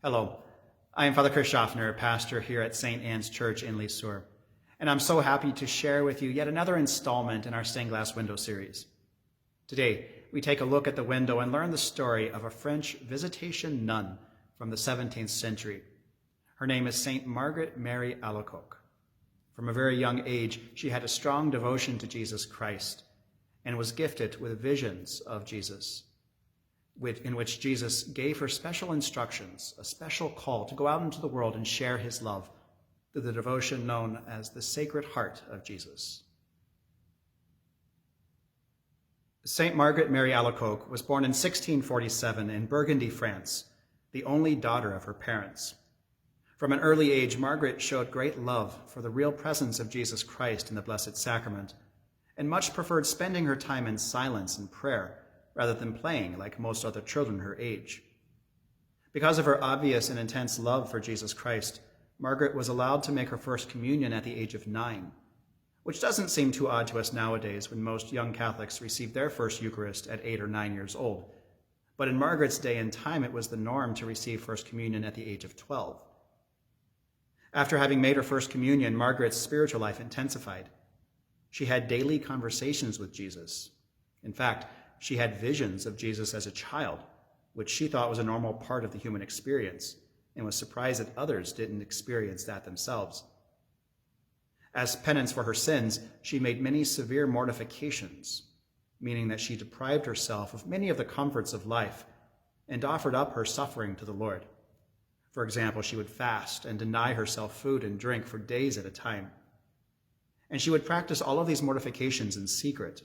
Hello, I am Father Chris Schaffner, pastor here at St. Anne's Church in Lisieux, and I'm so happy to share with you yet another installment in our stained glass window series. Today, we take a look at the window and learn the story of a French visitation nun from the 17th century. Her name is Saint Margaret Mary Alacoque. From a very young age, she had a strong devotion to Jesus Christ and was gifted with visions of Jesus, in which Jesus gave her special instructions, a special call to go out into the world and share his love through the devotion known as the Sacred Heart of Jesus. Saint Margaret Mary Alacoque was born in 1647 in Burgundy, France, the only daughter of her parents. From an early age, Margaret showed great love for the real presence of Jesus Christ in the Blessed Sacrament, and much preferred spending her time in silence and prayer rather than playing like most other children her age. Because of her obvious and intense love for Jesus Christ, Margaret was allowed to make her first communion at the age of 9, which doesn't seem too odd to us nowadays when most young Catholics receive their first Eucharist at 8 or 9 years old. But in Margaret's day and time, it was the norm to receive first communion at the age of 12. After having made her first communion, Margaret's spiritual life intensified. She had daily conversations with Jesus. In fact, she had visions of Jesus as a child, which she thought was a normal part of the human experience, and was surprised that others didn't experience that themselves. As penance for her sins, she made many severe mortifications, meaning that she deprived herself of many of the comforts of life and offered up her suffering to the Lord. For example, she would fast and deny herself food and drink for days at a time. And she would practice all of these mortifications in secret,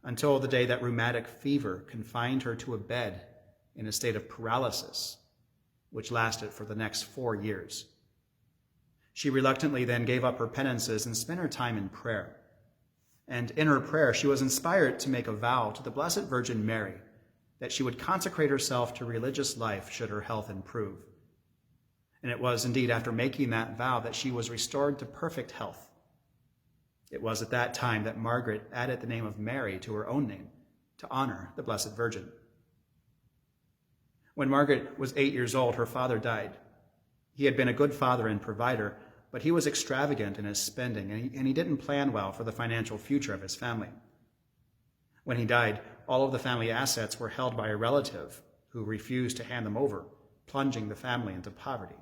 until the day that rheumatic fever confined her to a bed in a state of paralysis, which lasted for the next 4 years. She reluctantly then gave up her penances and spent her time in prayer. And in her prayer, she was inspired to make a vow to the Blessed Virgin Mary that she would consecrate herself to religious life should her health improve. And it was indeed after making that vow that she was restored to perfect health. It was at that time that Margaret added the name of Mary to her own name to honor the Blessed Virgin. When Margaret was 8 years old, her father died. He had been a good father and provider, but he was extravagant in his spending, and he didn't plan well for the financial future of his family. When he died, all of the family assets were held by a relative who refused to hand them over, plunging the family into poverty.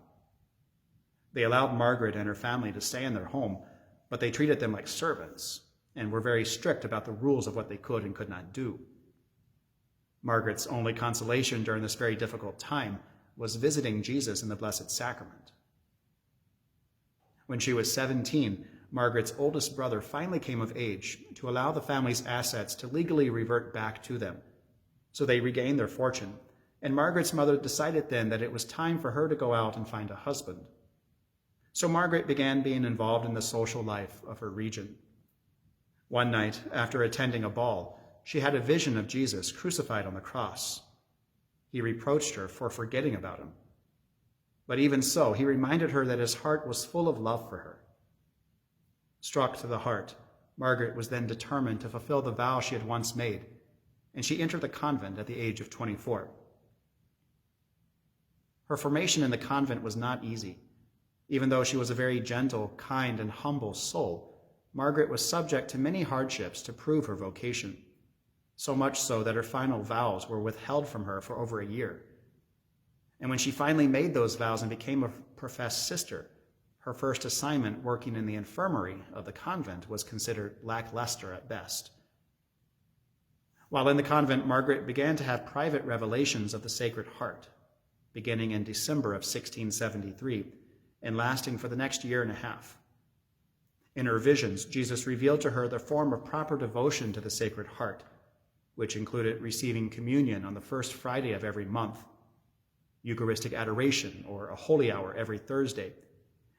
They allowed Margaret and her family to stay in their home, but they treated them like servants and were very strict about the rules of what they could and could not do. Margaret's only consolation during this very difficult time was visiting Jesus in the Blessed Sacrament. When she was 17, Margaret's oldest brother finally came of age to allow the family's assets to legally revert back to them. So they regained their fortune, and Margaret's mother decided then that it was time for her to go out and find a husband. So Margaret began being involved in the social life of her region. One night, after attending a ball, she had a vision of Jesus crucified on the cross. He reproached her for forgetting about him. But even so, he reminded her that his heart was full of love for her. Struck to the heart, Margaret was then determined to fulfill the vow she had once made, and she entered the convent at the age of 24. Her formation in the convent was not easy. Even though she was a very gentle, kind, and humble soul, Margaret was subject to many hardships to prove her vocation, so much so that her final vows were withheld from her for over a year. And when she finally made those vows and became a professed sister, her first assignment working in the infirmary of the convent was considered lackluster at best. While in the convent, Margaret began to have private revelations of the Sacred Heart, beginning in December of 1673, and lasting for the next year and a half. In her visions, Jesus revealed to her the form of proper devotion to the Sacred Heart, which included receiving communion on the first Friday of every month, Eucharistic adoration or a holy hour every Thursday,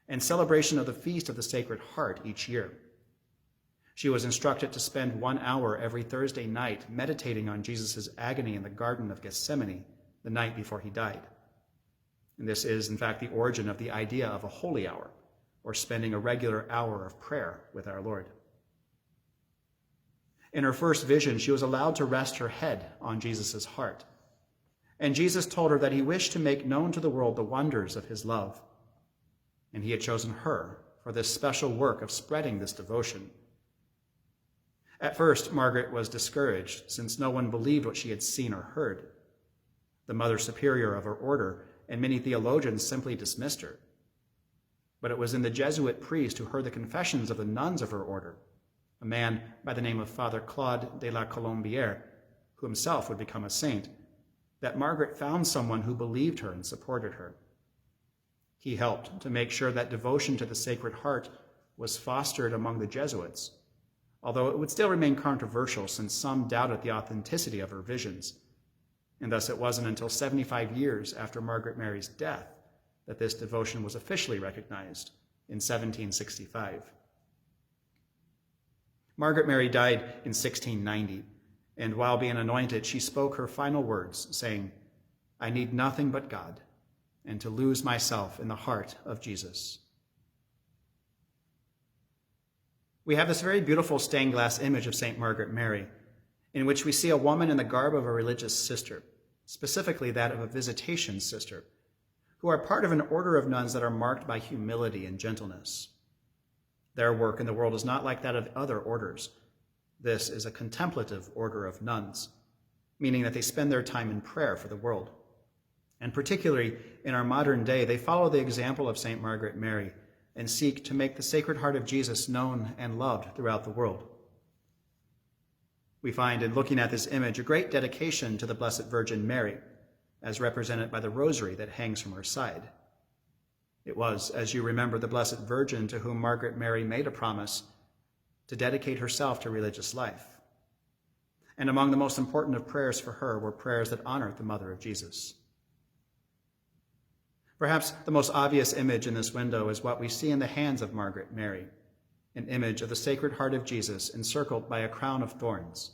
and celebration of the Feast of the Sacred Heart each year. She was instructed to spend 1 hour every Thursday night meditating on Jesus' agony in the Garden of Gethsemane the night before he died. And this is, in fact, the origin of the idea of a holy hour, or spending a regular hour of prayer with our Lord. In her first vision, she was allowed to rest her head on Jesus' heart, And Jesus told her that he wished to make known to the world the wonders of his love. And he had chosen her for this special work of spreading this devotion. At first, Margaret was discouraged, since no one believed what she had seen or heard. The Mother Superior of her order and many theologians simply dismissed her. But it was in the Jesuit priest who heard the confessions of the nuns of her order, a man by the name of Father Claude de la Colombière, who himself would become a saint, that Margaret found someone who believed her and supported her. He helped to make sure that devotion to the Sacred Heart was fostered among the Jesuits, although it would still remain controversial since some doubted the authenticity of her visions. And thus it wasn't until 75 years after Margaret Mary's death that this devotion was officially recognized in 1765. Margaret Mary died in 1690, and while being anointed, she spoke her final words, saying, "I need nothing but God, and to lose myself in the heart of Jesus." We have this very beautiful stained glass image of St. Margaret Mary, in which we see a woman in the garb of a religious sister, specifically that of a visitation sister, who are part of an order of nuns that are marked by humility and gentleness. Their work in the world is not like that of other orders. This is a contemplative order of nuns, meaning that they spend their time in prayer for the world. And particularly in our modern day, they follow the example of St. Margaret Mary and seek to make the Sacred Heart of Jesus known and loved throughout the world. We find in looking at this image a great dedication to the Blessed Virgin Mary, as represented by the rosary that hangs from her side. It was, as you remember, the Blessed Virgin to whom Margaret Mary made a promise to dedicate herself to religious life. And among the most important of prayers for her were prayers that honored the Mother of Jesus. Perhaps the most obvious image in this window is what we see in the hands of Margaret Mary, an image of the Sacred Heart of Jesus encircled by a crown of thorns.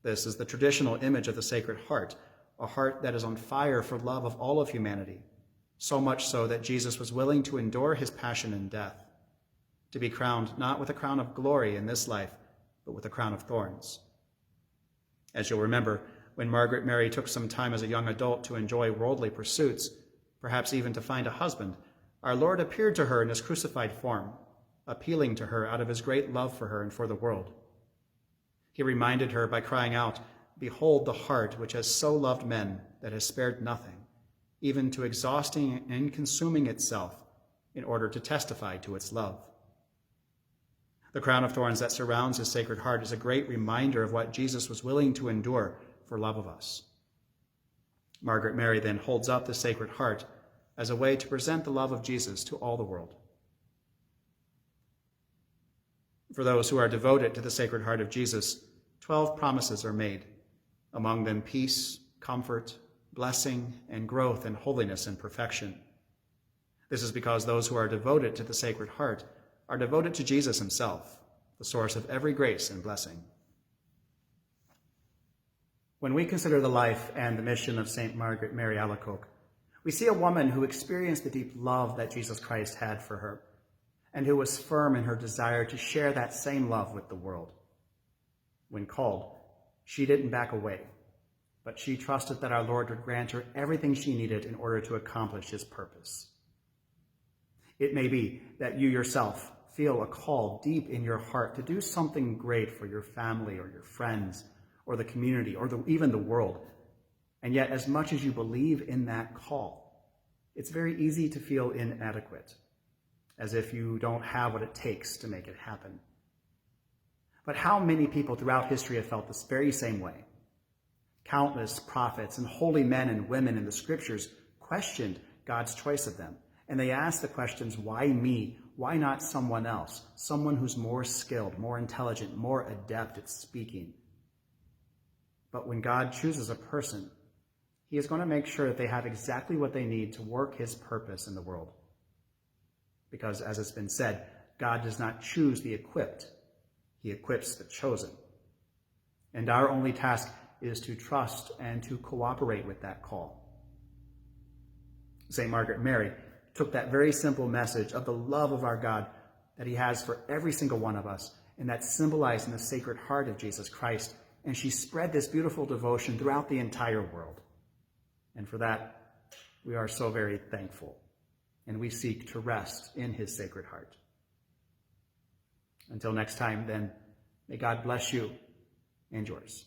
This is the traditional image of the Sacred Heart, a heart that is on fire for love of all of humanity, so much so that Jesus was willing to endure his passion and death, to be crowned not with a crown of glory in this life, but with a crown of thorns. As you'll remember, when Margaret Mary took some time as a young adult to enjoy worldly pursuits, perhaps even to find a husband, our Lord appeared to her in his crucified form, appealing to her out of his great love for her and for the world. He reminded her by crying out, "Behold the heart which has so loved men that has spared nothing, even to exhausting and consuming itself in order to testify to its love." The crown of thorns that surrounds his Sacred Heart is a great reminder of what Jesus was willing to endure for love of us. Margaret Mary then holds up the Sacred Heart as a way to present the love of Jesus to all the world. For those who are devoted to the Sacred Heart of Jesus, 12 promises are made, among them peace, comfort, blessing, and growth in holiness and perfection. This is because those who are devoted to the Sacred Heart are devoted to Jesus himself, the source of every grace and blessing. When we consider the life and the mission of St. Margaret Mary Alacoque, we see a woman who experienced the deep love that Jesus Christ had for her, and who was firm in her desire to share that same love with the world. When called, she didn't back away, but she trusted that our Lord would grant her everything she needed in order to accomplish his purpose. It may be that you yourself feel a call deep in your heart to do something great for your family or your friends or the community or even the world. And yet, as much as you believe in that call, it's very easy to feel inadequate, as if you don't have what it takes to make it happen. But how many people throughout history have felt this very same way? Countless prophets and holy men and women in the scriptures questioned God's choice of them. And they asked the questions, why me? Why not someone else? Someone who's more skilled, more intelligent, more adept at speaking. But when God chooses a person, he is going to make sure that they have exactly what they need to work his purpose in the world. Because, as it's been said, God does not choose the equipped, he equips the chosen. And our only task is to trust and to cooperate with that call. St. Margaret Mary took that very simple message of the love of our God that he has for every single one of us, and that's symbolized in the Sacred Heart of Jesus Christ, and she spread this beautiful devotion throughout the entire world. And for that, we are so very thankful, and we seek to rest in his Sacred Heart. Until next time, then, may God bless you and yours.